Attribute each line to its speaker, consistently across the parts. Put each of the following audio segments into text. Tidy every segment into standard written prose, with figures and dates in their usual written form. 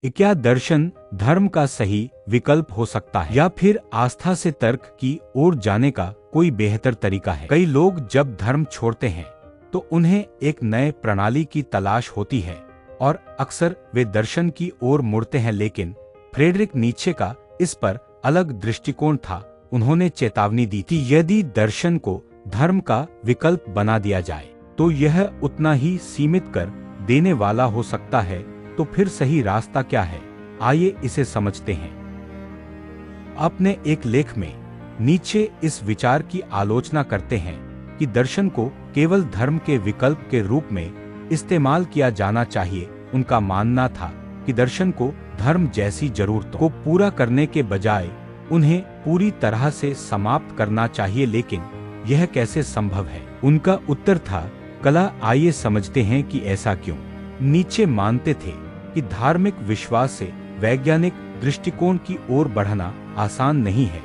Speaker 1: क्या दर्शन धर्म का सही विकल्प हो सकता है, या फिर आस्था से तर्क की ओर जाने का कोई बेहतर तरीका है? कई लोग जब धर्म छोड़ते हैं तो उन्हें एक नए प्रणाली की तलाश होती है और अक्सर वे दर्शन की ओर मुड़ते हैं, लेकिन फ्रेडरिक नीत्शे का इस पर अलग दृष्टिकोण था। उन्होंने चेतावनी दी थी, यदि दर्शन को धर्म का विकल्प बना दिया जाए तो यह उतना ही सीमित कर देने वाला हो सकता है। तो फिर सही रास्ता क्या है, आइए इसे समझते हैं। अपने एक लेख में नीत्शे इस विचार की आलोचना करते हैं कि दर्शन को केवल धर्म के विकल्प के रूप में इस्तेमाल किया जाना चाहिए। उनका मानना था कि दर्शन को धर्म जैसी जरूरतों को पूरा करने के बजाय उन्हें पूरी तरह से समाप्त करना चाहिए। लेकिन यह कैसे संभव है? उनका उत्तर था कला। आइए समझते हैं कि ऐसा क्यों। नीत्शे मानते थे कि धार्मिक विश्वास से वैज्ञानिक दृष्टिकोण की ओर बढ़ना आसान नहीं है।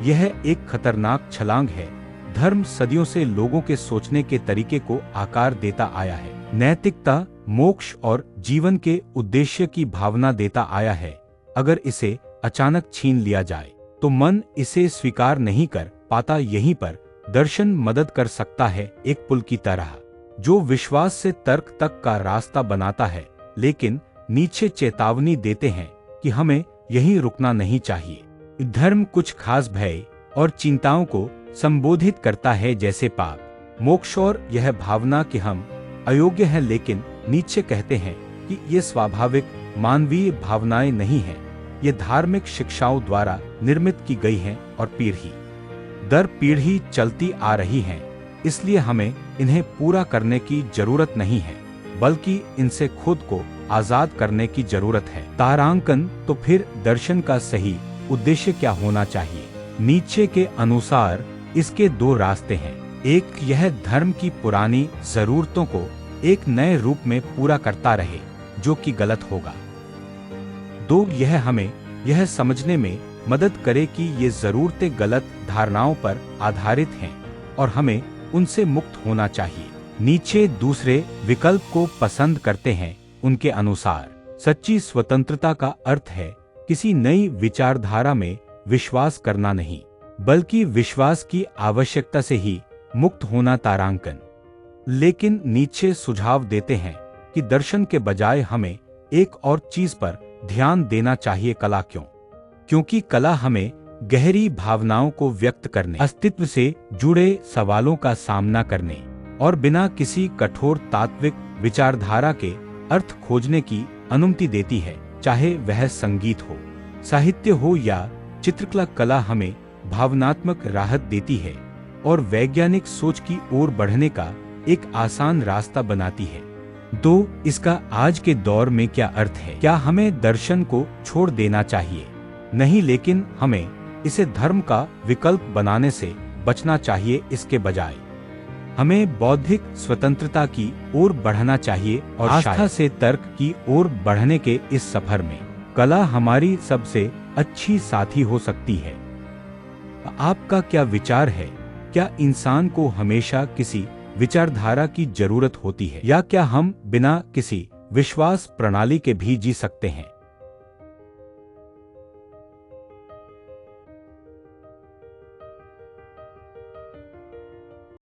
Speaker 1: यह एक खतरनाक छलांग है। धर्म सदियों से लोगों के सोचने के तरीके को आकार देता आया है, नैतिकता, मोक्ष और जीवन के उद्देश्य की भावना देता आया है। अगर इसे अचानक छीन लिया जाए तो मन इसे स्वीकार नहीं कर पाता। यहीं पर दर्शन मदद कर सकता है, एक पुल की तरह जो विश्वास से तर्क तक का रास्ता बनाता है। लेकिन नीत्शे चेतावनी देते हैं कि हमें यहीं रुकना नहीं चाहिए। धर्म कुछ खास भय और चिंताओं को संबोधित करता है, जैसे पाप, मोक्ष और यह भावना कि हम अयोग्य हैं। लेकिन नीत्शे कहते हैं कि ये स्वाभाविक मानवीय भावनाएं नहीं हैं, ये धार्मिक शिक्षाओं द्वारा निर्मित की गई हैं और पीढ़ी दर पीढ़ी चलती आ रही हैं। इसलिए हमें इन्हें पूरा करने की जरूरत नहीं है, बल्कि इनसे खुद को आजाद करने की जरूरत है। तारांकन, तो फिर दर्शन का सही उद्देश्य क्या होना चाहिए? नीत्शे के अनुसार इसके दो रास्ते हैं। एक, यह धर्म की पुरानी जरूरतों को एक नए रूप में पूरा करता रहे, जो कि गलत होगा। दो, यह हमें यह समझने में मदद करे कि ये जरूरतें गलत धारणाओं पर आधारित हैं और हमें उनसे मुक्त होना चाहिए। नीत्शे दूसरे विकल्प को पसंद करते हैं। उनके अनुसार सच्ची स्वतंत्रता का अर्थ है किसी नई विचारधारा में विश्वास करना नहीं, बल्कि विश्वास की आवश्यकता से ही मुक्त होना। तारांकन, लेकिन नीत्शे सुझाव देते हैं कि दर्शन के बजाय हमें एक और चीज पर ध्यान देना चाहिए। कला क्यों? क्योंकि कला हमें गहरी भावनाओं को व्यक्त करने, अस्तित्व से जुड़े सवालों का सामना करने और बिना किसी कठोर तात्विक विचारधारा के अर्थ खोजने की अनुमति देती है। चाहे वह संगीत हो, साहित्य हो या चित्रकला, कला हमें भावनात्मक राहत देती है और वैज्ञानिक सोच की ओर बढ़ने का एक आसान रास्ता बनाती है। तो इसका आज के दौर में क्या अर्थ है? क्या हमें दर्शन को छोड़ देना चाहिए? नहीं, लेकिन हमें इसे धर्म का विकल्प बनाने से बचना चाहिए। इसके बजाय हमें बौद्धिक स्वतंत्रता की ओर बढ़ना चाहिए और आस्था से तर्क की ओर बढ़ने के इस सफर में कला हमारी सबसे अच्छी साथी हो सकती है। आपका क्या विचार है? क्या इंसान को हमेशा किसी विचारधारा की जरूरत होती है, या क्या हम बिना किसी विश्वास प्रणाली के भी जी सकते हैं?